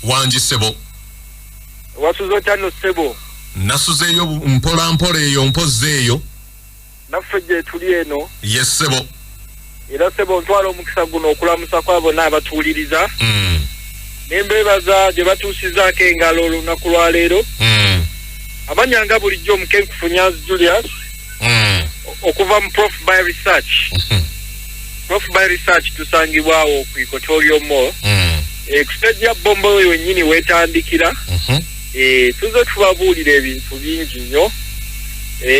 Wanji sebo. Wasuzo chano sebo. Nasuzeyo mpola mpole eyo mpozeeyo. Naffe tuli eno. Yes sebo. Era sebo ntwala omukisa guno okulamusa kwabo n'abatuuliriza. Nembeebaza gye batuusizaako engalo olunaku lwa leero. Amanyanga bulijjo Omukenkufunyazi Julius. Okuva mu Prof by Research. Prof by Research tusangibwawo ku Equatorial Mall. Stage ya bombo yennyini weetandikira. Tuze tubabuulira ebintu bingi nnyo.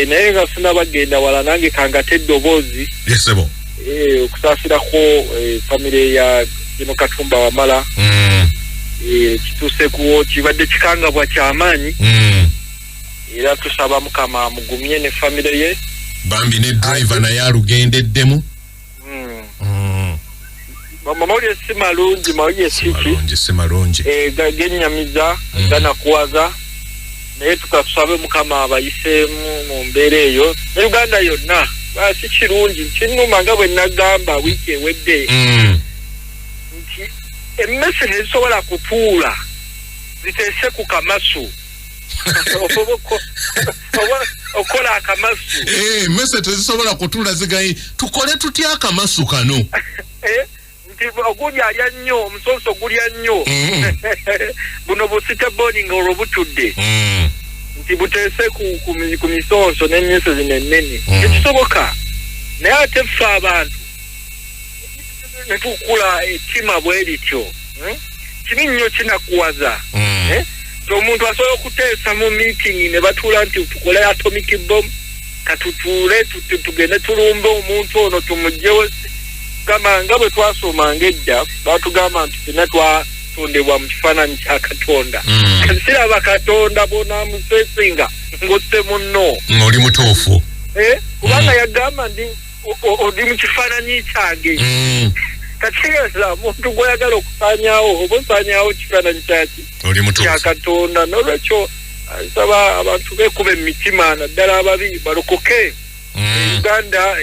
Naye nga sinabagenda wala nange kangate eddoboozi. Yes sebo. Okusaasirako famire ya Kino Katumba Wamala. Kituuse kuwo kibadde kikangabwa ky'amaanyi. Era tusaba Mukama mugumye ne famire ye. Bambi ne driver naye alugendeddemu. Mawulire si malungi, mawulire si malungi. Gennyamiza gana kuwaza. Naye tukasabe Mukama abayiseemu mu mbeera eyo. Ne Uganda yonna si kirungi kinnuma nga bwe nagamba wiiki ewedde nti emmese tezisobola kutuula ziteese ku kamasu. Okola akamasu. Emmese tezisobola kutuula zigayi tukole tutya akamasu kano. Ogulya alya nnyo, omusooso gulya nnyo. Buno busite boning olwo butudde. Nti buteese ku misooso n'emmese zino ennene. Tekisoboka. Naye ate ffe abantu ne tukula ettima bwe lityo. Kibi nnyo kinakuwaza. Omuntu asobola okuteesa mu meeting ne batuula nti tukole atomic bomb. Katutuule tugende tulumbe omuntu ono tumugyewo. Kama nga bwe twasomanga edda batugamba nti fenna twatondebwa mu kifaananyi kya Katonda. Siraba Katonda bw'onaamuseesinga ng'osse munno. Oli mutuufu. Kubanga yagamba ndi oli mu kifaananyi kyange. Kategeeza muntu gw'oyagala okusaanyaawo oba osaanyaawo kifaananyi kyaki kya Katonda. N'olwekyo nsaba abantu beekuba emitima naddala ababi balokoke. Uganda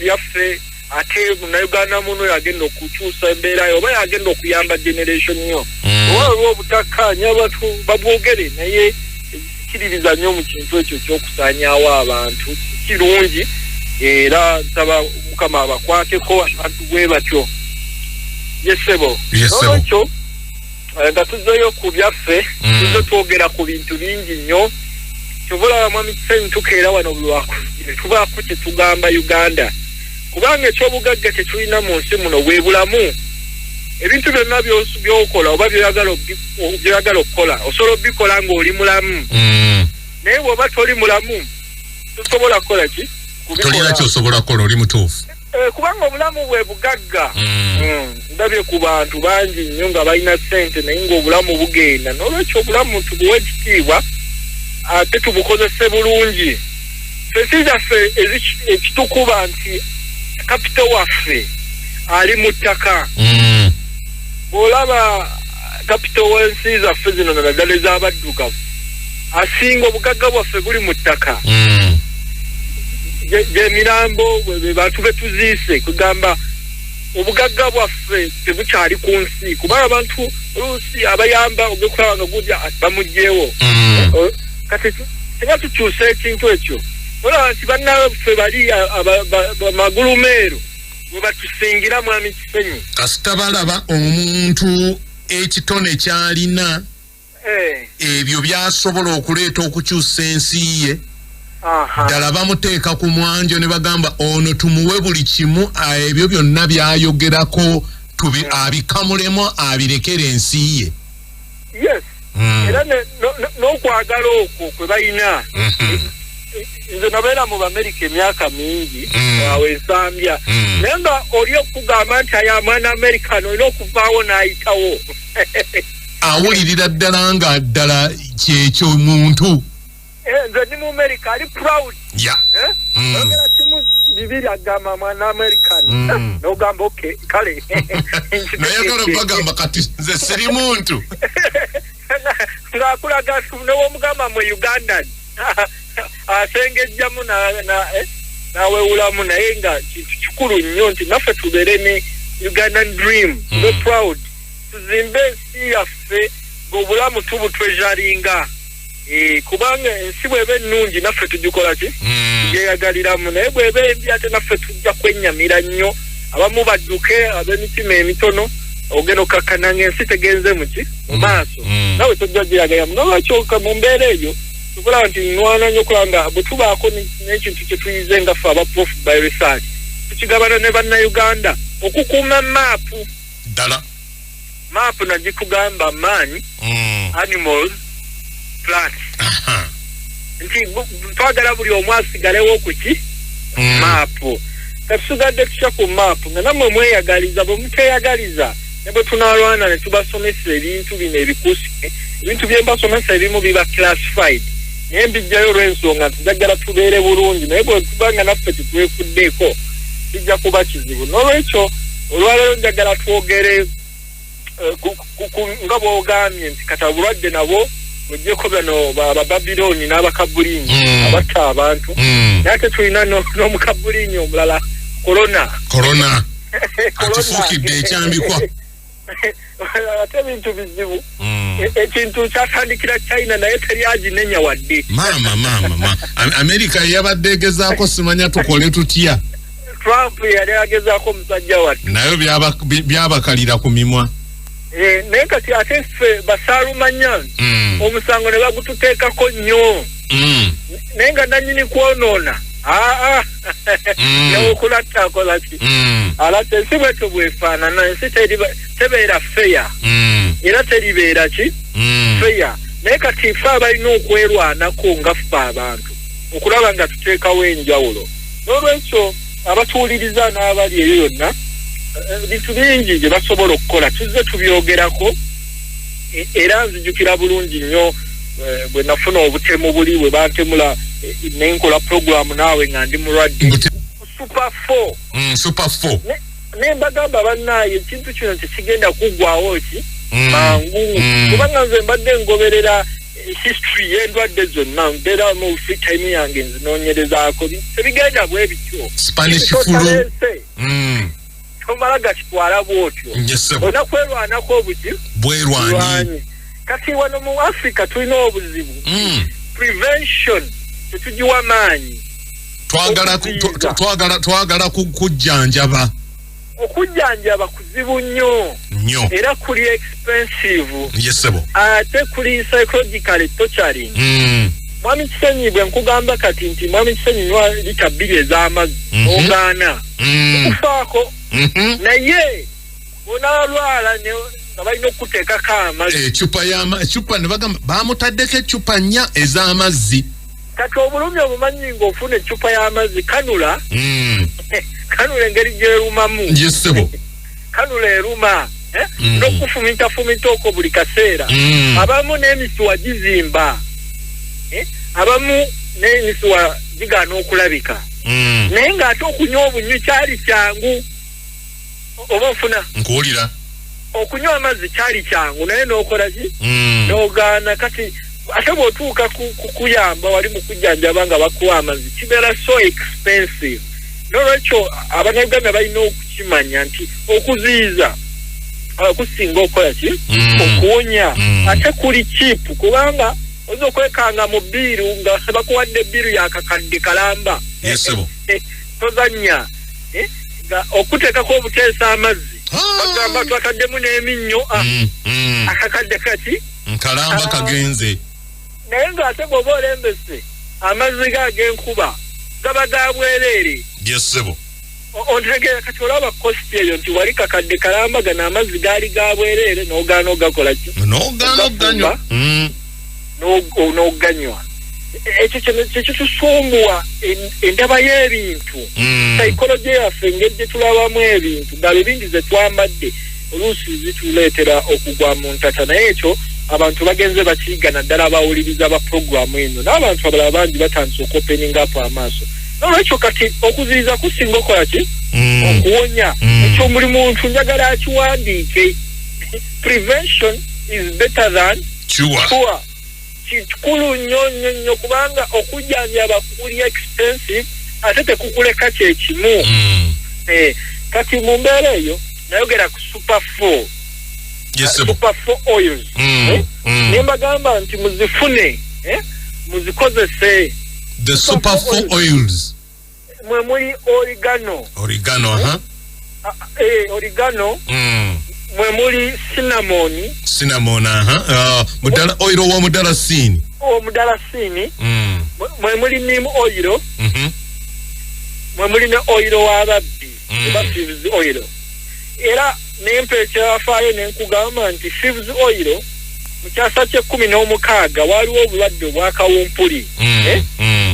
yaffe. Ate Uganda muno yagenda okukyusa embeera oba yagenda okuyamba generation yo. Waliwo obutakkaanya abantu babwogere naye ekikiririza nnyo mu kintu ekyo ky'okusaanyaawo abantu kirungi. Era nsaba Mukama abakwateko abantu bwe batyo. Yesebo. Olwekyo nga tuzzeyo ku byaffe tuzze twogera ku bintu bingi nnyo. Tubula mwami Kisenyi tukeera wano bulwaku tubaako kye tugamba Uganda. Kubanga ekyobugagga tetulina mu nsi muno bwe bulamu. Ebintu byonna by'okola oba byoyagala okukola osobola obikola ng'oli mulamu. Naye bw'oba toli mulamu tosobola kukola ki? Tolina ky'osobola kukola oli mutuufu. Kubanga obulamu bwe bugagga. Ndabye ku bantu bangi nnyo nga balina ssente naye ng'obulamu bugenda. N'olwekyo obulamu tubuwe ekitiibwa ate tubukozese bulungi. Fensi zaffe ekitukuba nti kapito waffe ali mu ttaka. Bw'olaba kapito w'ensi zaffe zino naddala ez'abaddugavu asinga obugagga bwaffe buli mu ttaka. Gy'emirambo bwe bantu be tuziise kugamba obugagga bwaffe tebukyali ku nsi kubanga abantu oluusi abayamba ogekulaba nga gulya bamugyewo. Kati singa tukyusa ekintu ekyo olaba nti bannaffe bali magulumeero bwe batusingira mwami Kisenyi. Kasita balaba omuntu ekitone kyalina ebyo byasobola okuleeta okukyusa ensi ye. Ddala bamuteeka ku mwanjo ne bagamba ono tumuwe buli kimu ebyo byonna byayogerako abikamulemu abirekera ensi ye. Yes. Era n'okwagala okwo kwe balina. Nze nabeera mu Amerika emyaka mingi awo ensambya. Naye nga oli okugamba nti aye mwana Amerikano olina okuvaawo n'ayitawo. Awulirira ddala nga ddala kyekyo muntu. Nze ndi mu Amerika ali proud. Ogera timu bibiri agamba mwana Amerikano. N'ogamba okay kale. Nayagala bagamba kati nze siri muntu. Ng'akulaga n'owomugamba mu Uganda. Asengejjamu n'awewulamu naye nga kintu kikulu nnyo nti naffe tubeere ne Ugandan dream. Be proud. Tuzimbe ensi yaffe obulamu tubutwejalinga kubanga ensi bwebe nnungi naffe tugikola ki yeyagaliramu naye bwebe embi ate naffe tujja kwennyamira nnyo abamu badduke ab'emitima emitono ogenda okakkananga ensi tegenze muki mu maaso nawe tojja gyeyagalamu nolwakyoka mu mbeera eyo tukulaba nti nwana nnyo okulanga bwe tubaako n'ekintu kye tuyize nga ffe aba Prof by Research tukigabana ne bannayuganda okukuuma maapu ddala maapu nagikugamba maanyi animals plants nti twagala buli omu asigalewo kuki maapu katusigadde tutya ku maapu nga nammwe mweyagaliza bwe muteyagaliza ne bwe tunalwana ne tubasomesa ebintu bino ebikuusike ebintu bye mbasomesa ebimu biba classified naye mbijjayo olw'ensonga tujaggala tubeere bulungi naye bwe tubanga naffe tetwefuddeeko kijja kuba kizibu n'olwekyo olwaleero njagala twogere nga bw'ogambye nti kati abulwadde nabo ojjeko bano abababilooni n'abakabuliini abatta abantu naye ate tulina n'omukabuliini omulala korona atufuukidde ekyambikwa ate ebintu bizibu ekintu kyatandikira China naye teri aginenya wadde maama Amerika yabadde egezaako simanya tukole tutya Trump yali agezaako musajja wadde nayo byabakalira ku mimwa naye kati ate ffe basaalumanya omusango ne bagututeekako nnyo naye nga nannyini kwonoona neokulatta akola ki alatta ensi bwetyo bwefaanana ensi tebeera feya era teribeera ki feya naye kati ffe abalina okwerwanako nga ffe abantu okulaba nga tuteekawo enjawulo n'olwekyo abatuwuliriza n'abali eyo yonna bintu bingi gye basobola okukola tuzze tubyogerako era nzijukira bulungi nnyo bwe nafuna obutemu buli bwe bantemula nenkola programu naawe nga ndi mulwadde Super 4 ne mbagamba bannaaye ekintu kino tekigenda kuggwawo ki mangu kubanga nze mbadde ngoberera history y'endwadde zonna mbeera mu free time yange nzinoonyerezaako tebigenda bwe bityo Spanish flu tomala gakitwala bwotyo ona kwerwanako obuti bwerwanyi kati wano mu Africa tulina obuzibu prevention tetugiwa maanyi twagala kujjanjaba okujjanjaba kuzibu nnyo era kuli expensive ate kuli psychological torturing mwami Kisenyi bwe nkugamba kati nti mwami Kisenyi nywa lita 2 ez'amazzi ogaana okufaako naye onalwala nga balina okuteekako amazzi ecupa ne bagamba bamutaddeko ecupa 4 ez'amazzi kati obulumi obumanyi ng'ofuna ecupa y'amazzi kanula engeri gy'erumamu kanula eruma n'okufumita okwo buli kaseera abamu n'emisuwa gizimba abamu n'emisuwa gigaana okulabika naye ng'ate okunywa obunywi kyali kyangu oba ofuna nkuwulira okunywa amazzi kyali kyangu naye n'okola ki n'ogaana kati ate bw'otuuka kukuyamba wali mu kujjanjaba nga bakuwa amazzi kibeera so expensive n'olwekyo abannayuganda balina okukimanya nti okuziyiza kusinga okukola ki okuwonya ate kuli cheap kubanga oyinza okwekanga mu bbiiru nga bakuwadde ebbiiru yakakadde kalamba tozannya okuteekako obuteesa amazzi bagamba twataddemu n'eminnyo akakadde kati nkalamba kagenze naye ng'ate bw'oba olembese amazzi g'ag'enkuba gaba ga bwereere ontegeera kati olaba kosti eyo nti wali kakadde kalamba gano amazzi gaali ga bwereere n'ogaana ogakola ki n'oganywa ekyo kyekyo tusumbuwa endaba y'ebintu psychology yaffe engeri gye tulabamu ebintu nga bibindi ze twambadde oluusi zituleetera okugwa mu ntata naye ekyo abantu bagenze bakiyiga naddala bawuliriza ba programu eno n'abantu abalala bangi batandise okuopeninga up amaaso n'olwekyo kati okuziyiza kusinga okola ki okuwonya ekyo buli muntu njagala akiwandiike prevention is better than cure kikulu nnyo kubanga okujjanjaba kuli expensive ate tekukuleka kyekimu kati mu mbeera eyo nayogera ku Super 4 super 4 oils nembagamba nti muzifune muzikozese the super 4 oils mwe muli oregano oregano mwe muli cinnamon mudala oil wa mudalasini mwe muli neem oil mwe muli ne oil wa babbi thieves oil era nempe kyafaayo nenkugamba nti thieves oil mukyasa kye 16 waliwo obulwadde bwa kawumpuli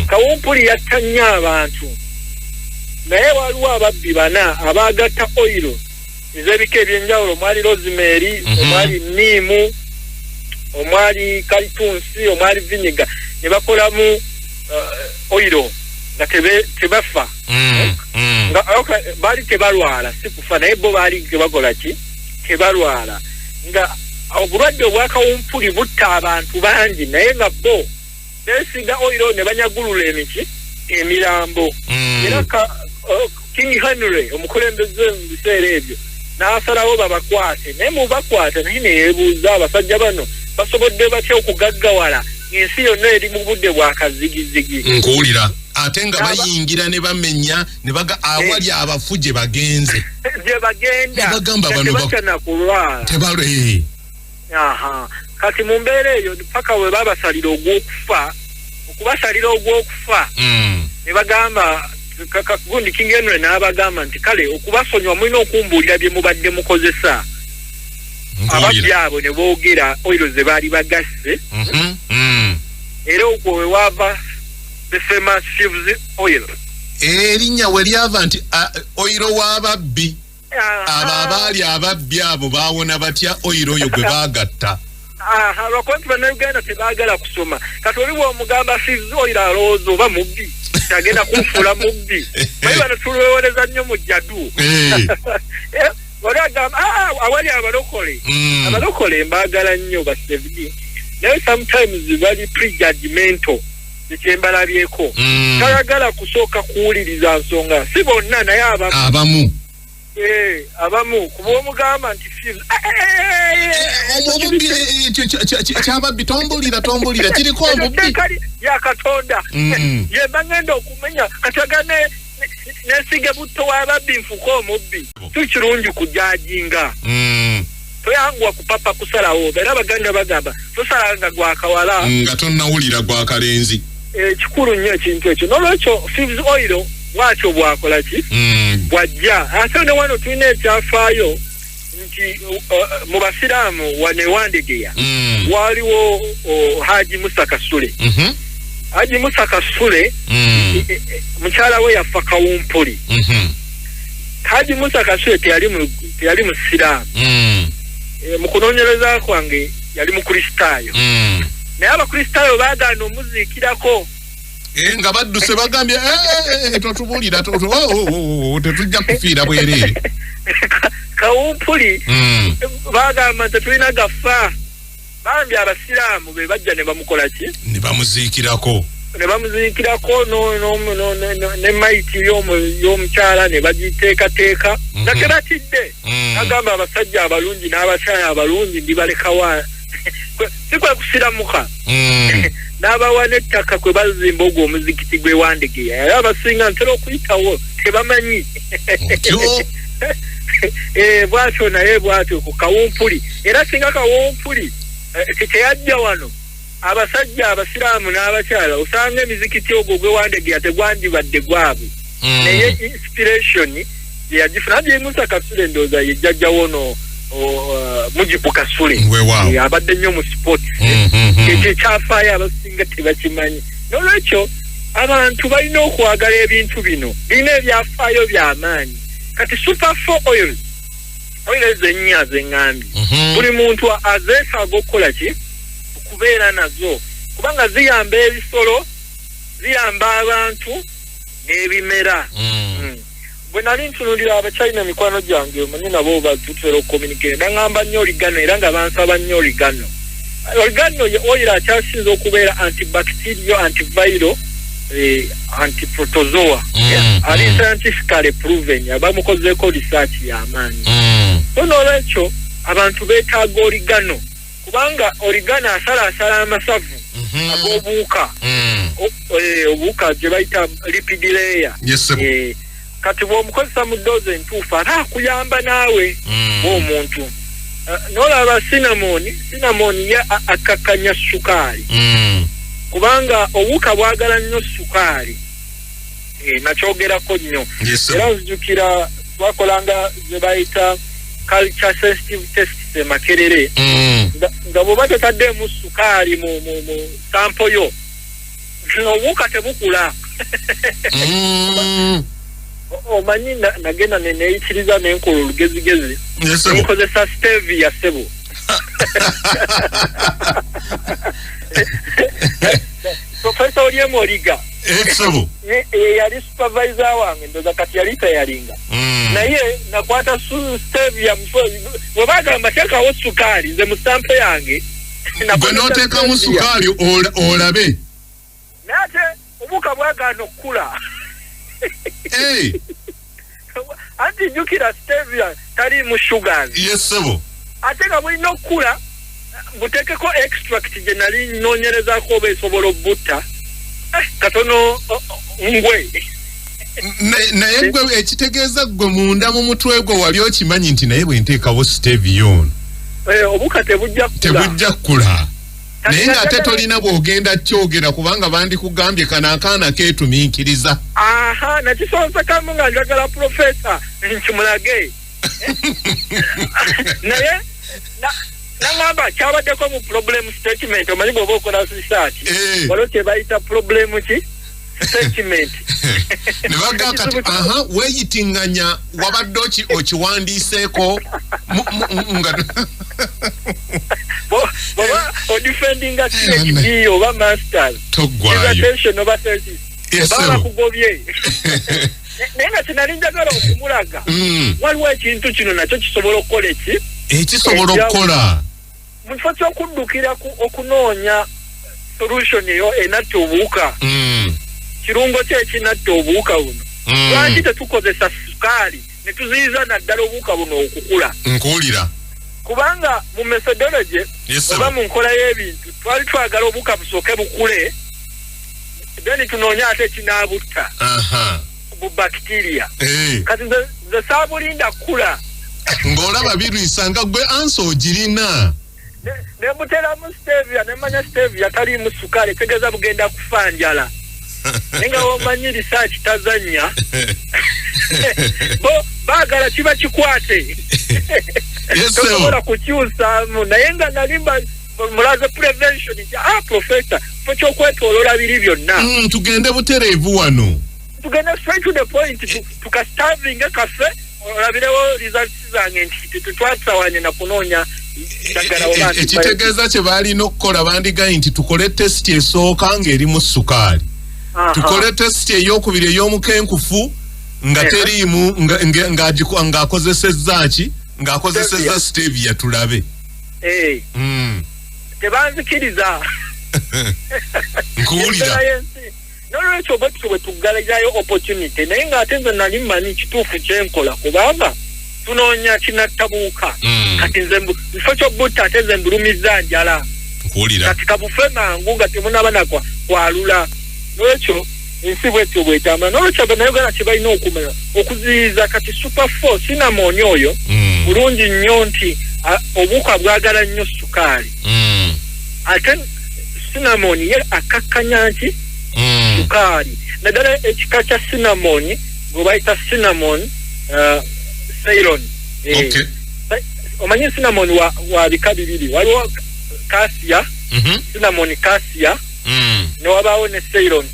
kawumpuli yattanya abantu naye waliwo ababbi bana abagatta oil ezebika ebyenjawulo omwali rosemary omwali neem omwali kalitunsi omwali vinegar ne bakolamu oil nga tebafa nga bali tebalwala sikufa naye bo bali tebakola ki tebalwala nga obulwadde obwakawumpuli butta abantu bangi naye nga bo besiga oil ne banyagulula emirambo era King Henry omukulembeze mu biseera ebyo n'asalawo babakwate naye mubakwata naye neyebuuza abasajja bano basobodde batya okugaggawala ensi yonna eri mu budde bwa kazigizigi nkuwulira ate nga bayingira ne bamenya ne baga awali abafu gye bagenze gye bagenda bagamba bano bakanakulwa tebalwe kati mu mbeera eyo paka we babasalira ogw'okufa okubasalira ogw'okufa ne bagamba gundi King Henry n'abagamba nti kale okubasonywa mulina okumbuulira bye mubadde mukozesa ababbi abo ne boogera oilo ze baali bagasse era okwo we wava the famous thieves oil erinnya we lyava nti oilo w'ababbi abo abaali ababbi abo baawona batya oilo oyo gwe baagatta lwakuba bannayuganda tebaagala kusoma kati oli bw'omugamba thieves oil alowooza oba mubbi agenda kunfuula mubbi naye bano tulwewoleza nnyo mu jjadu wali agamba awali abalokole mbaagala nnyo basevd naye sometimes bali prejudgmental ekyembalabyeko tayagala kusooka kuwuliriza nsonga si bonna naye abamu kuba omugamba nti omubbi kyababbi tombulira kiriko omubbi yakatonda yemba ngenda okumenya katagane nesige butto w'ababbi nfuka omubbi si kirungi kujajinga toyanguwa kupapa kusalawo era abaganda bagamba tosalanga gwakawala nga tonnawulira gwakalenzi kikulu nnyo ekintu ekyo n'olwekyo thieves oil bwatyo bwakola ki bwajja ate ne wano tulina ekyafaayo nti mu basiraamu wanewandegeya waliwo Haji Musa Kasule Haji Musa Kasule mukyala we yafa kawumpuli Haji Musa Kasule teyali musiraamu mu kunoonyereza kwange yali mukristaayo naye abakristaayo baagaana omuziikirako nga badduse bagambye totubulira tetujja kufiira bwereere kawumpuli bagamba nti tulina gafa bambi abasiraamu be bajja ne bamukola ki ne bamuziikirako ne maiti y'omukyala ne bagiteekateeka nga tebatidde agamba abasajja abalungi n'abakyala abalungi ndibalekawa si kwe kusiramuka n'abawa n'ettaka kwe bazimba ogwo omuzikiti gwe Wandegeya era abasinga ntera okuyitawo tebamanyi bwatyo naye bwatyo ku kawumpuli era singa kawumpuli teyajja wano abasajja abasiraamu n'abakyala osanga emizikiti ogwo gwe Wandegeya tegwandibadde gwabwe naye inspiration yagifuna Haji Musa Kasule ndooza ye jjajjawo no Mujibu Kasule abadde nnyo mu sport ekyo kyafaayo abasinga tebakimanyi n'olwekyo abantu balina okwagala ebintu bino birina ebyafaayo by'amaanyi kati super 4 oils ezennya zeŋŋambye buli muntu azeetaaga okukola ki okubeera nazo kubanga ziyamba ebisolo ziyamba abantu n'ebimera bwe nali ntunulira abachina mikwano gyange omanyi nabo batutera okukomunicate baŋŋamba nnyo oligano era nga bansaba nnyo oligano oil akyasinza okubeera antibacterial antiviral antiprotozoa ali scientifically proven abamukozeeko research y'amaanyi so n'olwekyo abantu beetaaga oligano kubanga oligano asala amasavu ag'obuuka obuuka gye bayita lipid layer kati bw'omukozesa mu ddoozi entuufu ate akuyamba naawe ng'omuntu n'olaba cinnamon ye akakkanya sukaali kubanga obuuka bwagala nnyo sukaali nakyogerako nnyo era nzijukira twakolanga ze bayita culture sensitive tests e Makerere nga bw'oba totaddeemu sukaali mu sampo yo obuuka tebukula omanyi nagenda neyitiriza nenkola olugezigezi nkozesa stevia sebo Professor Oliemu Oliga yali supervisor wange ndoza kati yali tayalinga naye nakwata stevia bwebagamba teekawo sukaali nze mu sampo yange gwe n'oteekamu sukaali olabe nate obuuka bwagaana okukula anti jjukira stevia taliimu sugars yesebo ate nga bulina okukula buteekeko extract gye nali nnoonyerezaako oba esobola obutta katono ngwe naye gwe ekitegeeza gwe munda mu mutwe gwe wali okimanyi nti naye bwe nteekawo stevia ono obuuka tebujja kukula naye ng'ate tolina bw'ogenda kyogera kubanga bandikugambye kano akaana keetumiikiriza nakisonsekamu nga njagala profesa nkimulage naye nangamba kyabaddeko mu problem statement omanyi bw'oba okola research waliwo kye bayita problem ki statement ne bagamba kati weeyitinganya wabadde okiwandiiseeko oba odefendinga PhD oba masters dissertation oba thesis baba kugobye naye nga kinali njagala okumulaga waliwo ekintu kino nakyo kisobola okukola ekisobola okukola mu kifo ky'okuddukira okunoonya solution eyo enatta obuwuka kirungo ki ekinatta obuwuka buno lwaki tetukozesa sukaali ne tuziyiza naddala obuwuka buno okukula nkuwulira kubanga mu methodology oba mu nkola y'ebintu twali twagala obuwuka busooke bukule then tunoonya ate kinaabutta bu bacteria kati ze saabulinda kula ng'olaba birwisa nga gwe ansa ogirina nemuteramu stevia nemanya stevia taliimu sukaali tegeeza bugenda kufa njala nenga womanyi research tazanya baagala kiba kikwate tosobola kukyusaamu naye nga nalimba mulaze prevention professor fo kyokwetoloola biri byonna tugende butereevu wano tugende straight to the point tukastavinge kaffe olabirewo results zange nti tetwasawanye na kunoonya ekitegeeza kye baalina okukola bandigaye nti tukole test esooka ng'erimu sukaali tukole test ey'okubiri ey'omukenkufu nga teriimu ng'akozesezza ki ng'akozesezza stevia tulabe tebanzikiriza nkuwulira nolwekyo bwe tuggalayo opportunity naye ng'ate nze nali mmanyi kituufu kyenkola kubanga tunoonya kinattabuuka kati nze kifo ky'obutta ate nze mbulumizza njala kati kabufe mangu nga temunaba kwalula nolwekyo ensi bwetyo bwetambula nolwekyo bannayuganda kye balina okumanya okuziyiza kati super 4 cinnamon oyo bulungi nnyo nti obuuka bwagala nnyo sukaali ate cinnamon ye akakkanya nti sukaali naddala ekika kya cinnamon gwe bayita cinnamon Ceylon omanyi cinnamon wa bika bibiri waliwo cassia cinnamon cassia newabaawo ne Ceylon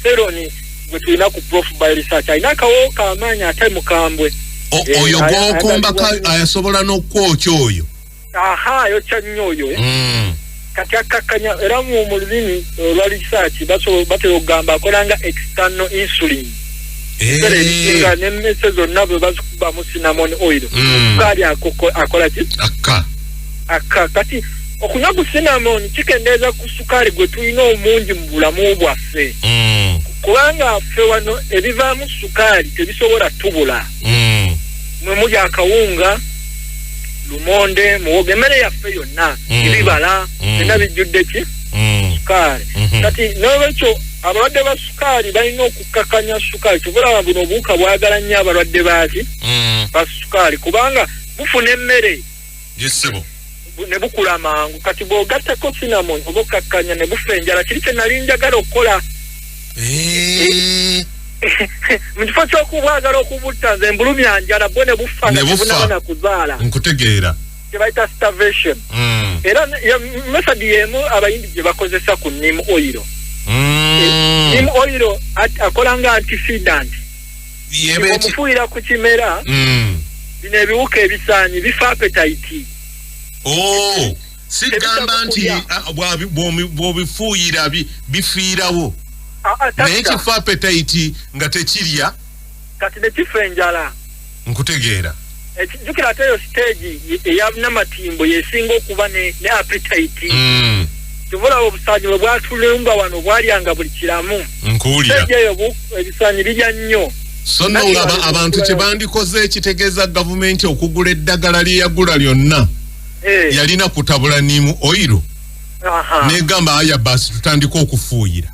gwe tulina ku prof by research alina akawo kamaanyi ate mukambwe oyo gwokumba asobola n'okwokya oyo yokya nnyo oyo kati akakkanya era mu lulimi olwa research batera okugamba akolanga external insulin nga nemmese zonna bwe bazikubamu cinnamon oil sukaali akola ki kati okunywa ku cinnamon kikendeeza ku sukaali gwe tulina omungi mu bulamu bwaffe kubanga ffe wano ebivaamu sukaali tebisobola tubula mwe muli akawunga lumonde muwogo emmere yaffe yonna ebibala byonna bijjudde ki sukaali kati n'olwekyo abalwadde ba sukaali balina okukkakkanya sukaali kyobulaba buno obuwuka bwagala nnyo abalwadde baaki ba sukaali kubanga bufuna emmere ne bukula mangu kati bw'ogattako cinnamon oba okkakkanya ne bufa enjala kiri kye nali njagala okukola mu kifo ky'okubwagala okubutta nze mbulumya njala bwo ne bufa nga tebunabana kuzaala nkutegeera kye bayita starvation era mesadi y'emu abayindi gye bakozesa ku neem oil neem oil akola nga anticidant omufuuyira ku kimera bino ebiwuka ebisaanyi bifa appetite sigamba nti bw'obifuuyira bifiirawo naye kifa appetite nga tekirya kati ne kifa enjala nkutegeera jjukira ate eyo stage eya namatimbo yesinga okuba ne appetite tubulaba obusaanyi bwe bwatulumba wano bwalyanga buli kiramu nkuwulira eyo ebisaanyi bijya nnyo so nno olaba abantu kye bandikoze ekitegeeza gavumenti okugula eddagala lye yagula lyonna yalina kutabula neem oil negamba aya basi tutandika okufuuyira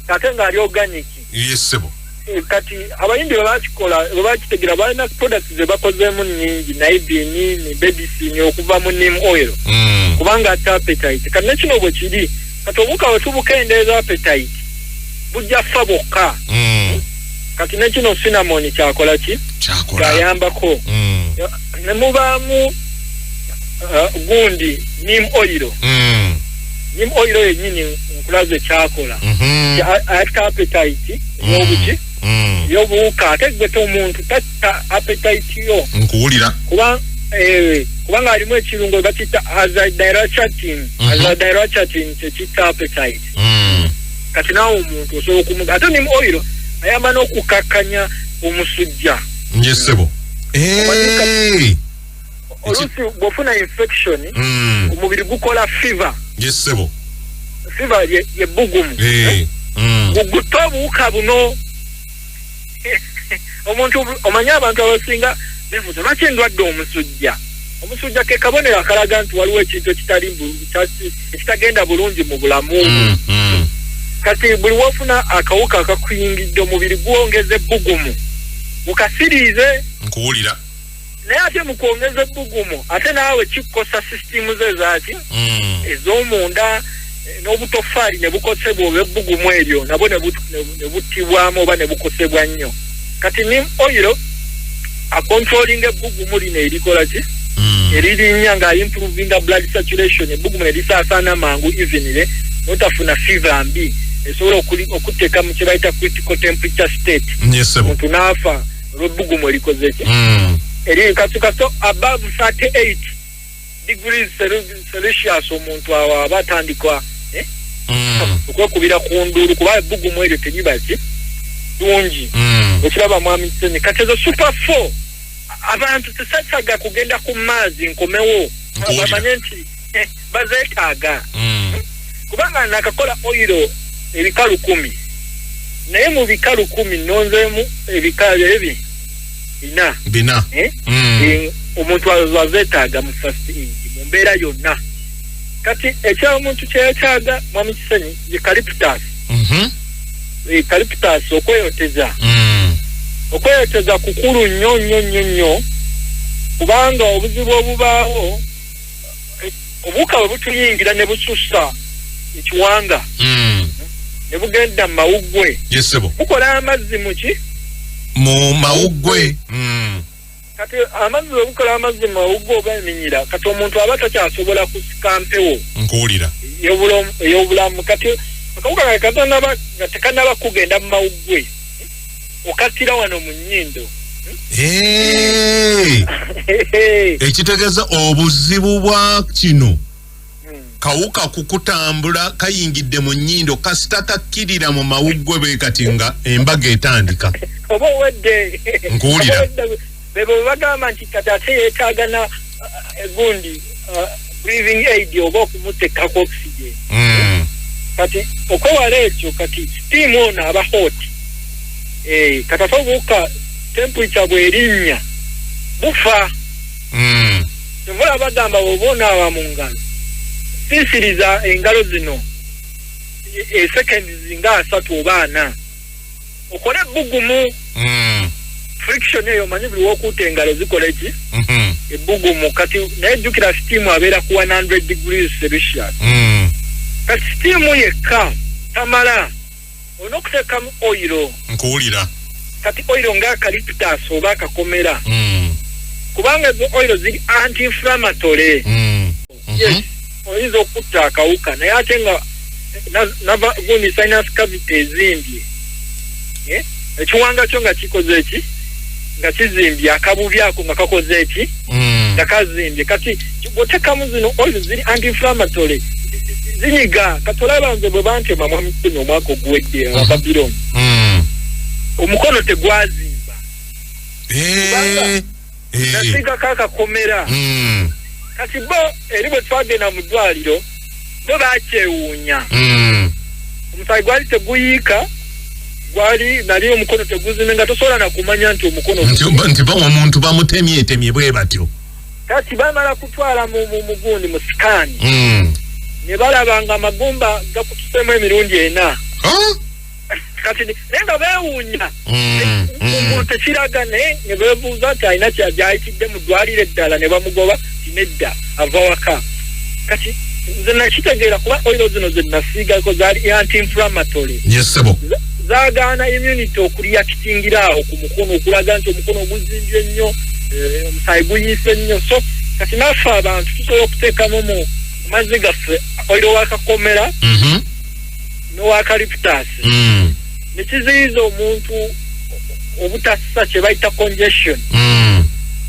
ate ngaali organic yesebo kati abayindi bwe bakitegera balina products ze bakozeemu nnyingi naibini ne babysin okuva mu neem oil kubanga ate appetite kati nekino bwe kiri kati obuka bwe tubukendeeza appetite bujja fa bwokka kati nekino cinnamon kyakola ki kyayambako ne mubaamu gundi neem oil neem oil yennyini nkulaze kyakola atta appetite y'obuki y'obuwuka ate gwete omuntu tatta appetite yo nkuwulira kubanga alimu ekirungo bakita azadirachtin kyekitta appetite kati naawe omuntu osobola okumuga ate neem oil ayamba n'okukkakkanya omusujja yesebo oluusi bw'ofuna infection omubiri gukola fever yesebo fever ye bugumu gutta obuwuka buno omuntu omanye abantu abasinga beebuuza lwaki endwadde omusujja ke kabonero akalaga nti waliwo ekintu ekitagenda bulungi mu bulamu kati buli wofuna akawuka akakuyingidde omubiri gwongeza ebbugumu bukasiriize nkuwulira naye ate mu kwongeza ebbugumu ate naawe kikukosa sisitimu ze zaaki ez'omunda n'obutofaali ne bukosebwa oba ebbugumu eryo nabwo ne buttibwamu oba ne bukosebwa nnyo kati neem oil akontrolinga ebbugumu lino erikola ki eririnnya ng'aimprovinga blood saturation ebbugumu ne lisaasaana mangu evenire notafuna fever mbi esobola okuteeka mu kye bayita critical temperature state omuntu n'afa olw'ebbugumu erikoze ki eri kasikaso above 38 degrees Celsius omuntu awo aba atandikwa okwekubira ku ndulu kuba ebbugumu eryo teriba ki lungi ekiraba mwami Kisenyi kati ezo super 4 abantu tesasaga kugenda ku maazi nkomewo bamanye nti bazeetaaga kubanga nakakola oil ebikalu 10 naye mu bikalu 10 nonzeemu ebikalu ebi bina omuntu azeetaaga mu first aid mu mbeera yonna kati ekyomuntu kyetaaga mwami Kisenyi eucalyptus eucalyptus okweyoteza kukulu nnyo kubanga obuzibu obubaawo obuwuka bwe butuyingira ne busussa ekiwanga ne bugenda mu mawuggwe bukola amazzi muki mu mawuggwe kati amazzi bwe bukola amazzi mu mawuggwe oba eminyira kati omuntu aba takyasobola kusika mpewo nkuwulira ey'obulamu kati akawuka nga tekanaba kugenda mu mawuggwe okattira wano mu nnyindo ekitegeeza obuzibu bwa kino kawuka kukutambula kayingidde mu nnyindo kasita kakkirira mu mawuggwe be kati nga embaga etandika oba owedde nkuwulira bebo bagamba nti kati ate yeetaaga na gundi breathing aid oba okumuteekako oxygen kati okwewala ekyo kati steam ono aba hot kati ate obuwuka temperature bw'erinnya bufa Mula bagamba obona wa mungalo. Sisiriza engalo zino. Second zinga 3 oba 4. Okole bugumu. Friction eyo manyi buli wokuta engalo zikola eki? Ebugumu kati nejjukira steam abeera ku 100 degrees Celsius. Kati steam yekka tamala onokuteekamu oil. Nkuwulira. Kati oil nga eucalyptus oba akakomera. Kubanga ezo oil ziri anti-inflammatory. Yes. Oyinza okutta akawuka naye ate nga gundi sinus cavity ezimbye. Ekiwanga kyo nga kikoze eki? Nga kizimbye akabubi ako nga kakoze eki? Nga kazimbye. Kati bw'oteekamu zino oil ziri anti-inflammatory. Zinyiga katolaba nze bwe bantema mwamukono omwaka oguwedde aba Babylon. Omukono tegwazimba. Nasiga kakakomera. Kati bo eri bwe twagenda mu ddwaliro bo bakyewuunya. Omusaayi gwali teguyiika gwali nali omukono teguzime nga tosobola na kumanya nti omukono nti ba omuntu bamutemye bwe batyo. Kati bamala kutwala mu gundi mu sikaani. Ne balabanga amagumba gakutusemu emirundi 4. Kati nenga beewuunya. Omuntu tekiraga ne beebuuza nti alina kyajayitidde mu ddwaliro eddala ne bamugoba tinedda ava waka. Kati nze nakitegeera kuba oilo zino ze nasiigako zaali anti-inflammatory. Yes, sebo. Zaagaana immunity okureactingira awo ku mukono okulaga nti omukono oguzimbye ennyo, omusaayi guyiise nnyo. So kati naffe abantu tusobola okuteekamu mu mazzi gaffe oilo wakakomera n'owakalyptus. Ne kiziyiza omuntu obutassa kye bayita congestion.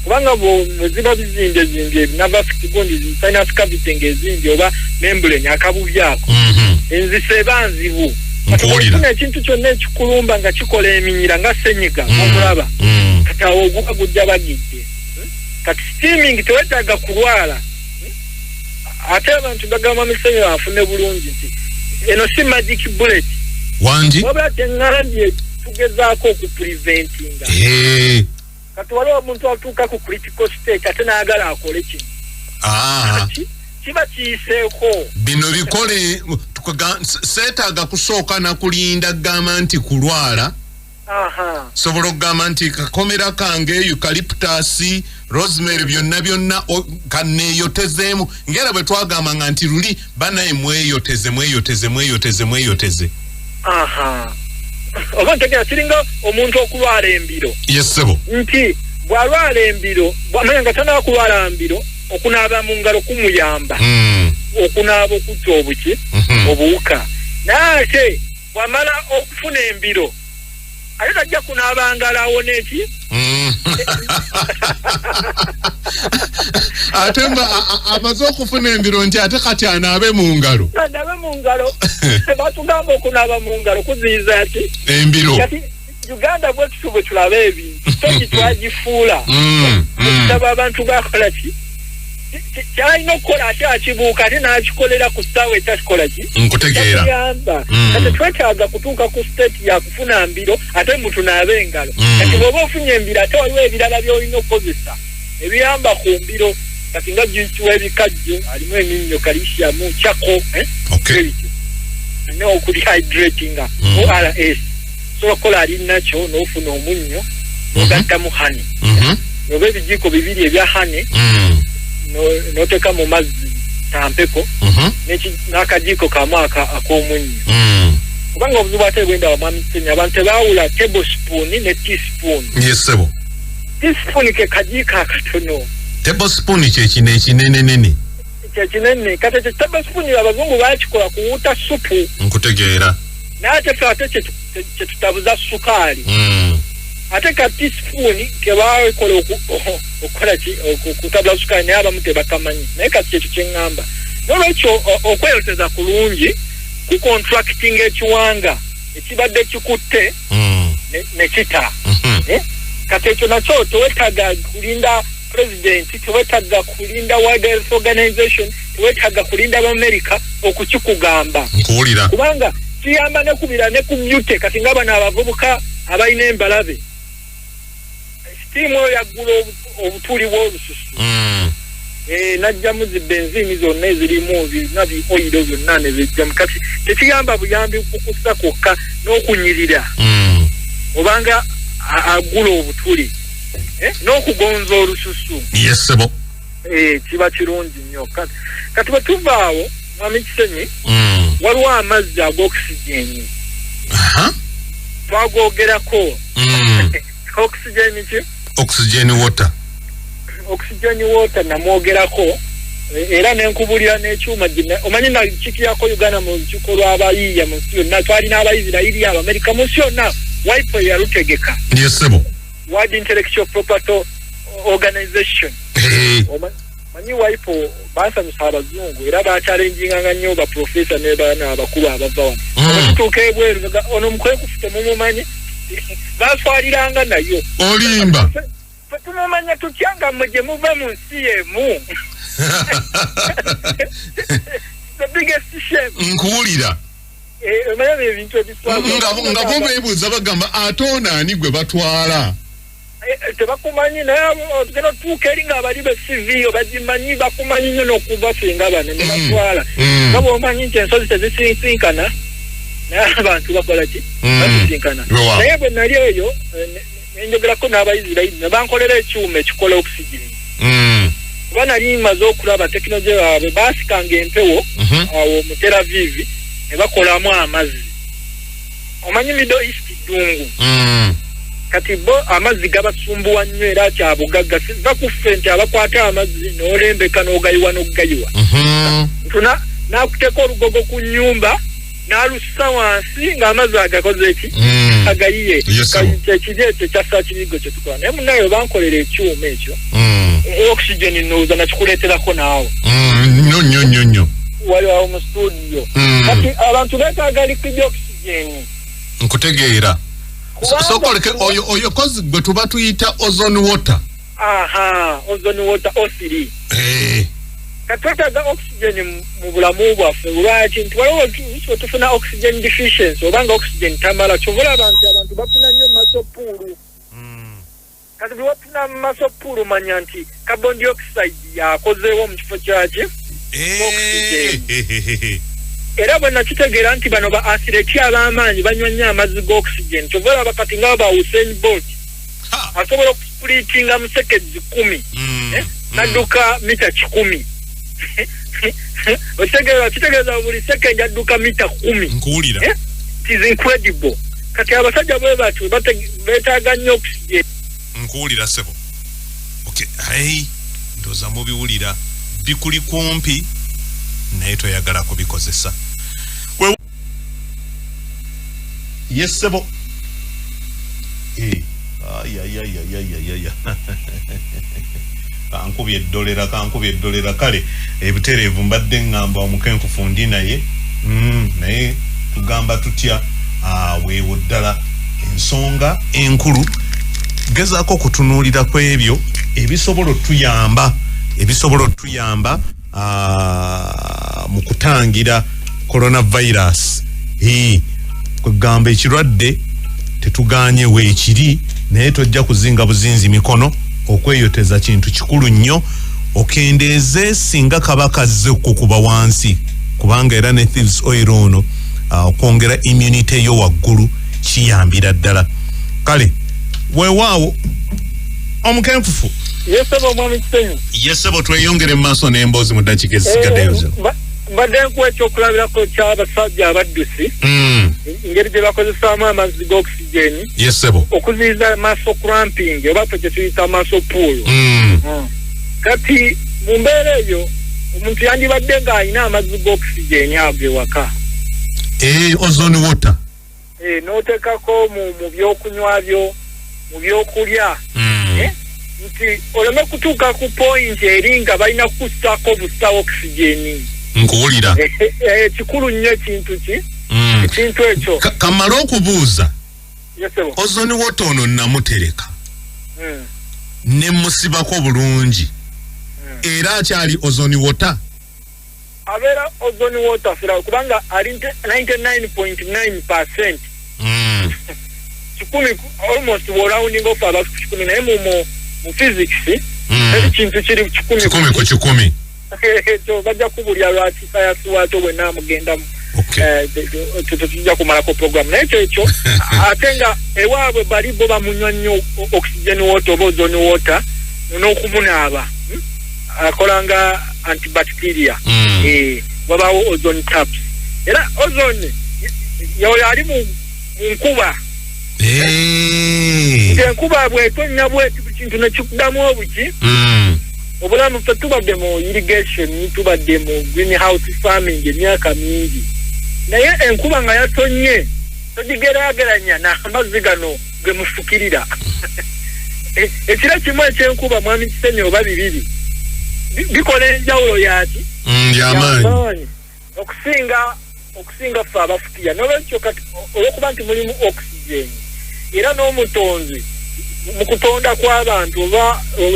Kubanga bwe ziba bizimbye navafitigundi sinus cavity ng'ezimbye oba membrane akabubi ako. Enzisa eba nzibu. Kati ekintu kyonna ekikulumba nga kikola eminyira nga senyiga omulaba. Kati awo oguka gujja bagidde. Kati steaming tewetaaga kulwala. Ate abantu bagamba misenyo bafune bulungi nti eno si magic bullet. Wangi? Wabula teŋŋambye tugezaako okupreventinga. Kati waliwo omuntu atuuka ku critical state ate n'agala akole kino. Kiba kiyiseeko. Bino bikole seetaaga kusooka na kulinda gamba nti kulwala. Sobola okugamba nti kakomera kange eucalyptus, rosemary byonna kanneeyotezeemu ngera bwe twagambanga nti luli banaye mweyoteze. Oba ntegera kiringa omuntu okulwala embiro. Yes, sebo. Nti bw'alwala embiro bwamanya nga tanaba kulwala mbiro okunaaba mu ngalo kumuyamba. Okunaaba okutta obuki obuwuka. Naye ate bw'amala okufuna embiro ate tajja kunaaba ngalo awona eki? Ate amaze okufuna embiro nti ate kati anaabe mu ngalo. Anaabe mu ngalo. Batugamba okunaaba mu ngalo kuziyiza ati? Embiro. Kati Uganda bwe tusuubwe tulaba ebintu. Toki twagifuula. Ekitaba abantu bakola ki? Kyalina okukola ate akibuuka ate n'akikolera ku ssaawa etakikola ki? Nkutegeera. Kati twetaaga kutuuka ku state ya kufuna mbiro ate mu tunaabe engalo. Kati bw'oba ofunye embiro ate waliwo ebirala by'olina okukozesa ebiyamba ku mbiro. Kati nga juyitibwa ebikajjo alimu eminnyo calcium kyako. Ne okudehydratinga ORS. So kola ali nakyo n'ofuna omunnyo n'ogattamu honey. Oba ebijiiko 2 ebya honey n'oteeka mu mazzi tampeko n'akajiiko kamu ak'omunnyo. Kubanga obuzibu ate bwenda wamwami Kenya abantu tebaawula tablespoon ne teaspoon. Yes, sebo. Teaspoon ke kajiiko akatono. Tablespoon kinene. Kinene kati tablespoon abazungu baakikola kuwuuta supu. Nkutegeera. N'ate ffe ate kye tutabuza sukaali. Ate ka teaspoon ke baakola okukola ki okutabula sukaali naye abamu tebakamanyi. Naye kati kyekyo kye ŋŋamba. N'olwekyo okweyoteza kulungi ku contracting ekiwanga ekibadde kikutte ne kita. Kati ekyo nakyo tewetaaga kulinda president, tewetaaga kulinda World Health Organization, tewetaaga kulinda America okukikugamba. Nkuwulira. Kubanga kiyamba ne kubira ne ku mute kati nga bano abavubuka abalina embalabe. Steam oyo yaggula obutuli bw'olususu. najjamu zi benzini zonna ezirimu nabi oil byonna ne bijjamu kati tekiyamba buyambi kukusa kwokka n'okunyirira obanga agula obutuli n'okugonza olususu yesebo kiba kirungi nnyo kati bwe tuvaawo mwami Kisenyi waliwo amazzi ag'oxygen twagogerako oxygen ki oxygen water namwogerako era nenkubulira n'ekyuma omanyi nakikiyako Uganda mu lukiiko lw'abayiiya mu nsi yonna twalina abayisirayiri abamerika mu nsi yonna WIPO yalutegeka yesebo World Intellectual Property Organization manyi WIPO basanyusa abazungu era bachallenginga nnyo ba professor ne bana abakulu abava wano abatuuka ebweru ono mukwekufuta mumumanyi baswaliranga nayo olimba tumumanya tutyanga muje muva mu nsi emu the biggest shame nkuwulira omanya ebintu ebiswala nga bo beebuuza bagamba atona ani gwe batwala tebakumanyi naye geno tuuka eri nga abali besiviyo bagimanyi bakumanyi nnyo n'okubasinga bano ne batwala nga bw'omanyi nti ensozi tezisinkana naye abantu bakola ki basisinkana naye bwe nali eyo nenjogerako n'abayisirayiri ne bankolera ekyuma ekikola oxygen kuba nali maze okulaba tekinologiya baabwe baasikanga empewo awo mu Tel Aviv ne bakolamu amazzi omanyi Middle East ddungu kati bo amazzi gabasumbuwa nnyo era kyabugagga bakuffe nti abakwata amazzi n'olembeka n'ogayiwa n'akuteeka olugogo ku nnyumba n'alussa wansi ng'amazzi agakoze eki agayiye ekiri ekyo kyassa kirigo kye tukola naye munayo bankolera ekyuma ekyo oxygen nooza nakikuleeterako naawe nnyo waliwo mu studio kati abantu beetaaga liquid oxygen nkutegeera sokoleke oyo kozi gwe tuba tuyita ozone water ozone water O3 katwetaaga oxygen mu bulamu bwaffe lwaki nti waliwo tufuna oxygen deficiency obanga oxygen tamala kyovula abantu bafuna nnyo masopuulu kati bwe bafuna masopuulu manya nti carbon dioxide yakozeewo mu kifo kyaki era bwe nakitegeera nti bano ba athlete ab'amaanyi banywa nnyo amazzi g'oxygen kyova olaba kati nga ba Usain Bolt asobola okuspulitinga mu seconds 10 n'adduka mita 100 kitegeeza buli second adduka mita 10 nkuwulira it is incredible kati abasajja bwe batyo beetaaga nnyo oxygen nkuwulira sebo ndooza mubiwulira bikuli kumpi naye toyagala kubikozesa yesebo kankubye eddolera kale ebutereevu mbadde ngamba omukenkufu ndi naye naye tugamba tutya weewo ddala ensonga enkulu gezaako kutunuulira ku ebyo ebisobola otuyamba mu kutangira coronavirus kugamba ekirwadde tetuganye weekiri naye tojja kuzinga buzinzi mikono okweyoteza kintu kikulu nnyo okendeeze singa kaba kazze okukuba wansi kubanga era ne thieves oil ono okwongera immunity yo waggulu kiyambira ddala kale weewaawo omukenfufu yesebo tweyongere mu maaso n'emboozi mu ddakiika ezisigaddeyo mbadde nkuwa ekyokulabirako ky'abasajja abaddusi engeri gye bakozesaamu amazzi g'oxygen yesebo okuziyiza maaso cramping oba fe kyetuyita maaso pool kati mu mbeera eyo omuntu yandibadde ng'alina amazzi g'oxygen ago ewaka ozone water n'oteekako mu byokunywa byo mu byokulya nti oleme kutuuka ku point eri nga balina kukussaako busa oxygen nkuwulira kikulu nnyo ekintu ekintu ekyo kamala okubuuza ozone water ono namutereka ne musibako bulungi era akyali ozone water abeera ozone water fira kubanga ali 99.9% kikumi almost rounding off about kikumi naye mu physics ekintu kiri 10 ku 10 so bajja kubulya lwaki sayansi wato bwe namugendamu tutujja kumalako program nekyo ate nga ewaabwe bali bo bamunywa nnyo oxygen water oba ozone water n'okumunaaba akolanga antibacteria wabaawo ozone taps era ozone yoyo ali mu nkuba enkuba bwetonya bwetu kintu nekikudamu obuki obulamu ffe tubadde mu irrigation tubadde mu greenhouse farming emyaka mingi naye enkuba nga yatonye togigeraageranya n'amazzi gano ge mufukirira ekiro kimu ekyenkuba mwami Kisenyi oba bibiri bikola enjawulo yaki yamaanyi okusinga ffe abafukirira n'olwekyo kati olwokuba nti mulimu oxygen era n'omutonzi mu kutonda kw'abantu oba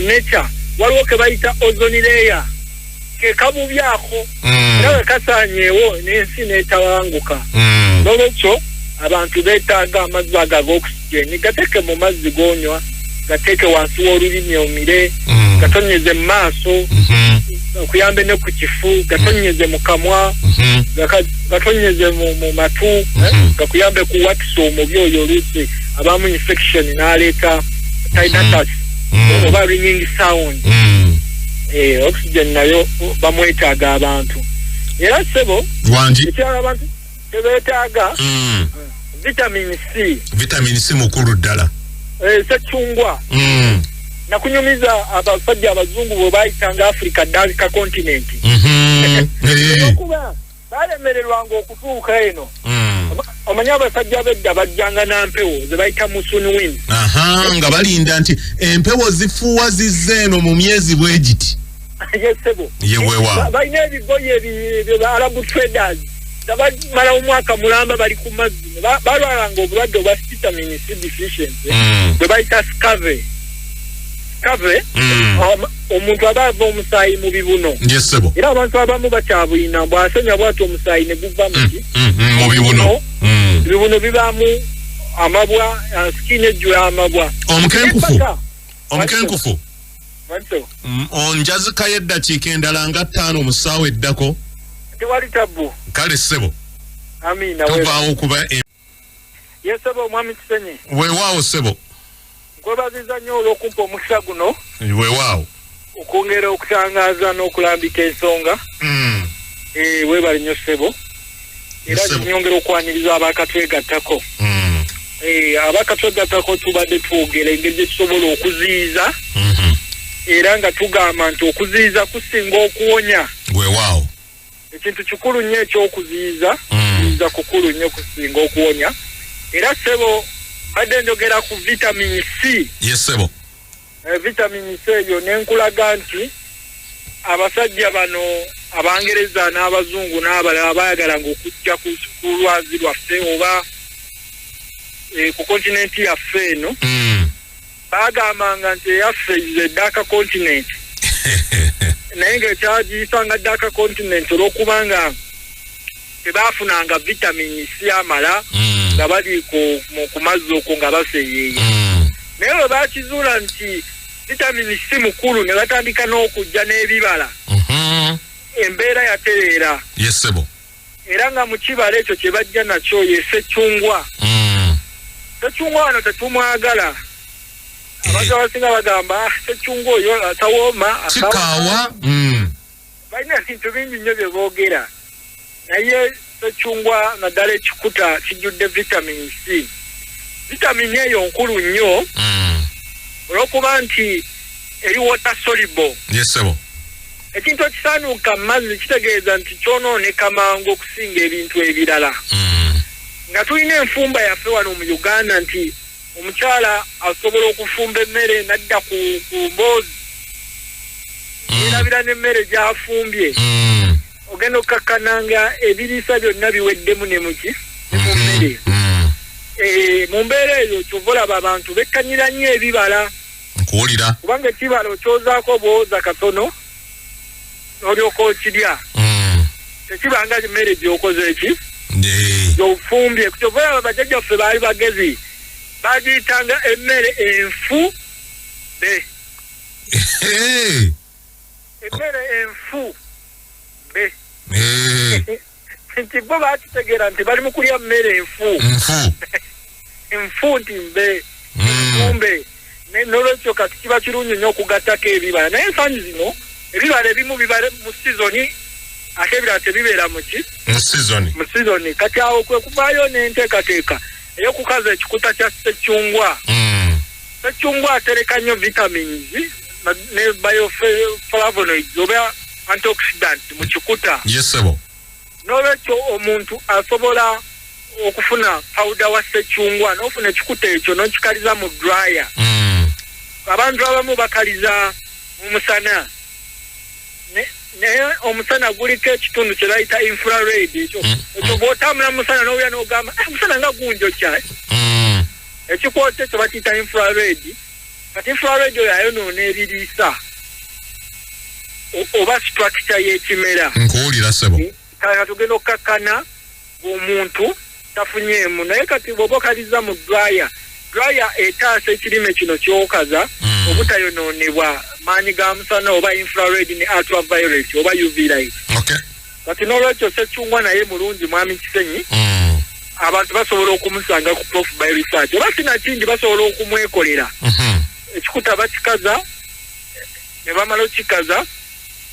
nature waliwo ke bayita ozone layer ke kabubyako era kasanyeewo n'ensi n'etawanguka n'olwekyo abantu beetaaga amazzi ago oxygen gateeke mu mazzi gonywa gateeke wansi w'olulimi omire gatonyeze mu maaso okuyambe ne ku kifu gatonyeze mu kamwa gatonyeze mu matu gakuyambe kuwakisa omubi oyo oluusi abamu infection n'aleeta tinnitus oba ringing sound oxygen nayo bamwetaaga abantu era sebo ekyala abantu tebeetaaga vitamin C mukulu ddala secungwa nakunyumiza abasajja abazungu bwe bayitanga Africa Dark Continent okuba balemererwanga okutuuka eno omanya abasajja bedda bajjanga nampewo ze bayita musun wind nga balinda nti empewo zifuuwa zizze eno mu myezi bwegiti yesebo yewewa balina ebigoye bye Arabu traders bamala omwaka mulamba bali ku mazzi balwalanga obulwadde obwa vitamin C deficiency bwe bayita scave omuntu aba omusaayi mu bibuno era abantu abamu bakyabulina bw'asenya bwati omusaayi ne guva mu bibuno bibuno bibaamu amabwa skin ejjula amabwa omukenkufu onjazikayo eddakiika endala nga 5 mu ssaawa eddako tewali tabu kale ssebo amina tuvaawo okuba yesebo mwami Kisenyi weewaawo ssebo nkwebaziza nnyo olw'okumpa omukisa guno weewaawo okwongera okutangaaza n'okulambika ensonga weebale nnyo ssebo era nyongera okwaniriza abakatwegattako abakatwegattako tubadde twogera engeri gye tusobola okuziyiza era nga tugamba nti okuziyiza kusinga okuwonya weewaawo ekintu kikulu nnyo ekyokuziyiza kuziyiza kukulu nnyo kusinga okuwonya era ssebo badde njogera ku vitamin C yesebo vitamin C eyo nenkulaga nti abasajja bano abangereza n'abazungu n'abalala bayagalanga okujja ku lwazi lwaffe oba ku kontinenti yaffe eno bagambanga nti eyaffe is a dark continent naye ng'ekyagiyisanga dark continent olw'okubanga tebaafunanga vitamin C amala nga bali ku mazzi okwo nga baseeyeeya naye bwe bakizuula nti vitamin C mukulu ne batandika n'okujja n'ebibala embeera yatereera yesebo era nga mu kibala ekyo kye bajja nakyo yesecungwa secungwa wano tetumwagala abantu abasinga bagamba secungwa oyo atawooma kikaawa balina bintu bingi nnyo bye boogera naye secungwa naddala ekikuta kijjudde vitamin C vitamin eyo nkulu nnyo olw'okuba nti eri water soluble yesebo ekintu ekisaanuuka mu mazzi kitegeeza nti kyonooneka mangu okusinga ebintu ebirala nga tulina enfumba yaffe wano mu Uganda nti omukyala asobola okufumba emmere nadda ku mboozi yerabira n'emmere gy'afumbye ogenda okukakkananga ebiriisa byonna biweddemu ne muki ne mu mmere mu mbeera eyo kyova olaba abantu bekkanyira nnyo ebibala nkuwulira kubanga ekibala okyozaako obwoza katono n'olyoka okirya tekibanga emmere gy'okoze eki gy'ofumbye kyova olaba bajjajjaffe baali bagezi bagiyitanga emmere enfu emmere enfu mbe nti bo bakitegera nti bali mu kulya mmere enfu enfu nti mbe mbe n'olwekyo kati kiba kirungi nnyo okugattako ebibala naye ensangi zino ebibala ebimu bibale mu sizoni ate ebirala tebibeera mu sizoni kati awo kwe kuvaayo n'enteekateeka ey'okukaza ekikuta kya ssekyungwa ssekyungwa atereka nnyo vitamins ne bioflavonoids oba antioxidant mu kikuta n'olwekyo omuntu asobola okufuna powder wa ssekyungwa n'ofuna ekikuta ekyo n'okikaliza mu dryer abantu abamu bakaliza mu musana naye omusana guliko ekitundu kye bayita infrared ekyo bw'otambula mu musana n'owulira n'ogamba omusana nga gunjokya ekikwota ekyo bakiyita infrared kati infrared oyo ayonoona ebiriisa oba structure y'ekimera nkuwulira ssebo kaka tugenda okkakkana omuntu tafunyeemu naye kati bw'oba okaliza mu dryer etaasa ekirime kino kyokaza obutayonoonebwa maanyi ga musana oba infrared ne ultraviolet oba UV light kati n'olwekyo ssekyungwa naye mulungi mwami Kisenyi abantu basobola okumusanga ku prof by research oba sinakindi basobola okumwekolera ekikuta bakikaza ne bamala okikaza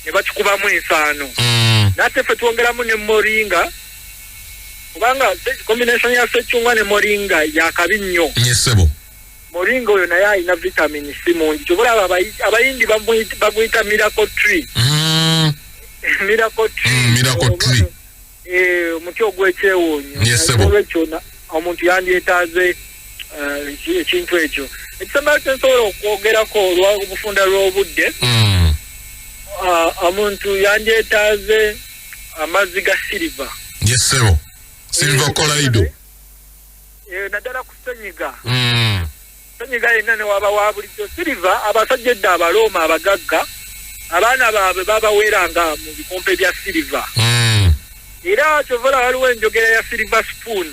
ne bakikubamu ensaano nate ffe twongeramu ne moringa kubanga combination ya ssekyungwa ne moringa yakabi nnyo moringa oyo naye alina vitamin C mungi kyobulaba abayindi baguyita miracle tree omuti ogw'ekyewuunyo olwekyo omuntu yandyetaaze ekintu ekyo ekisembayo kyensobola okwogerako olw'obufunda lw'obudde omuntu yandyetaaze amazzi ga silver silver colloid naddala ku senyiga yenna ne waba wa bulijjo silver abasajja edda abalooma abagagga abaana baabwe babaweeranga mu bikompe bya silver era kyovola waliwo enjogera ya silver spoon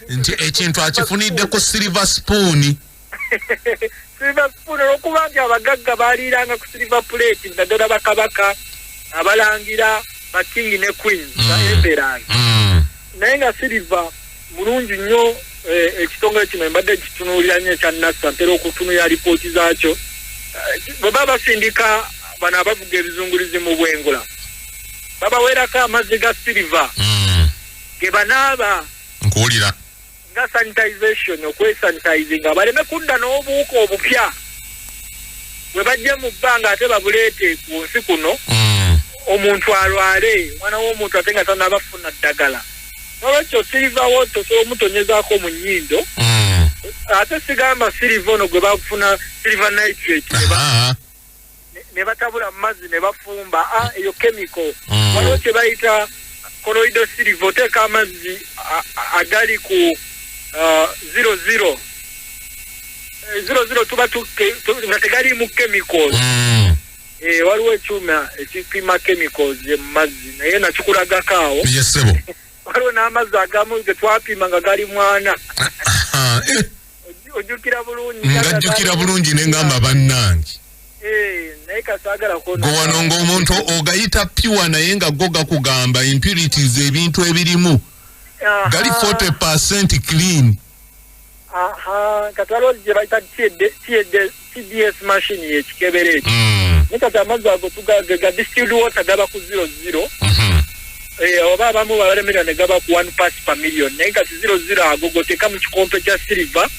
nti ekintu akifunidde ku silver spoon olwokuba nti abagagga baaliiranga ku silver plate naddala bakabaka abalangira bakingi ne queen ba emberange naye nga silver mulungi nnyo ekitongole kino mbadde kitunuulira nnyo ekya NASA ntera okutunulira lipooti zaakyo bwe baba basindika bano abavuga ebizungulizi mu bwengula babaweerako amazzi ga silver ge banaaba nkuwulira nga sanitization okwesanitizinga baleme kudda n'obuwuka obupya bwe bajje mu bbanga ate babuleete ku nsi kuno omuntu alwale mwana w'omuntu ate nga tanabafuna ddagala nolwekyo silver water osobola omutonyezaako mu nnyindo ate sigamba silver ono gwe bafuna silver nitrate ne batabula mu mazzi ne bafumba eyo chemical waliwo kye bayita colloidal silver oteeka amazzi agali ku 00 tuba nga tegaliimu chemicals waliwo ekyuma ekipima chemicals mu mazzi naye nakikulagako awo waliwo n'amazzi agamu ge twapima nga gali mwana ojjukira bulungi ngajjukira bulungi nengamba bannange naye kasaagalako gwe wano ng'omuntu ogayita pure naye nga go gakugamba impurities ebintu ebirimu gali 40% clean kati waliwo gye bayita TDS machine yekikebere ekyo naye kati amazzi ago tuga distilled water gaba ku 00 oba abamu balemerera ne gaba ku 1 parts per million naye kati 00 ago goteeka mu kikompe kya silver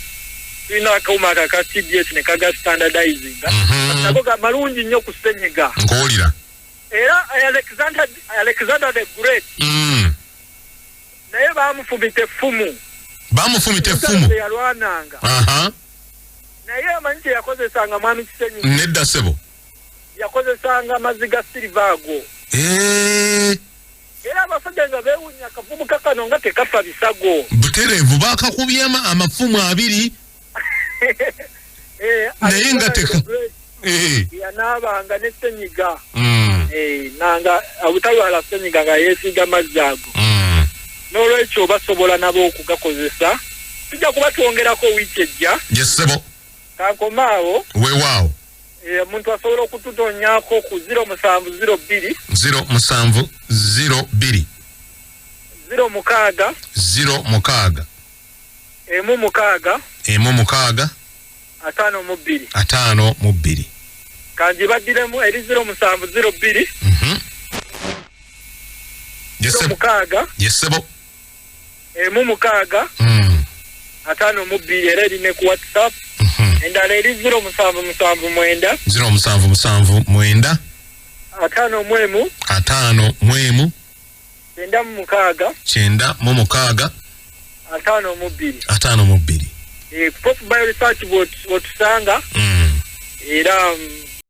tulina akawuma aka TDS ne kaga standardizing nago malungi nnyo ku senyiga nkuwulira era Alexander the Great naye bamufumita effumu yalwananga naye amanyi kye yakozesanga mwami Kisenyi nedda ssebo yakozesanga amazzi ga silver ago era abasajja nga beewunya akavumu kakano nga tekafa bisago butereevu baakakubyemu amafumu 2 naye nga yanaabanga ne senyiga nanga abutalwala senyiga nga yeesiga mazzi ago n'olwekyo basobola nabo okugakozesa tujja kuba twongerako wiiki ejja yesebo kakomaawo weewaawo omuntu asobola okututonyako ku 0702 0702 06 06 M6 52 kanji badiremu eri 0702 yesebo M6 52 era erine ku WhatsApp endala eri 0779 0779 5 Chenda mukaaga 52 Pop Bio Research bot sanga era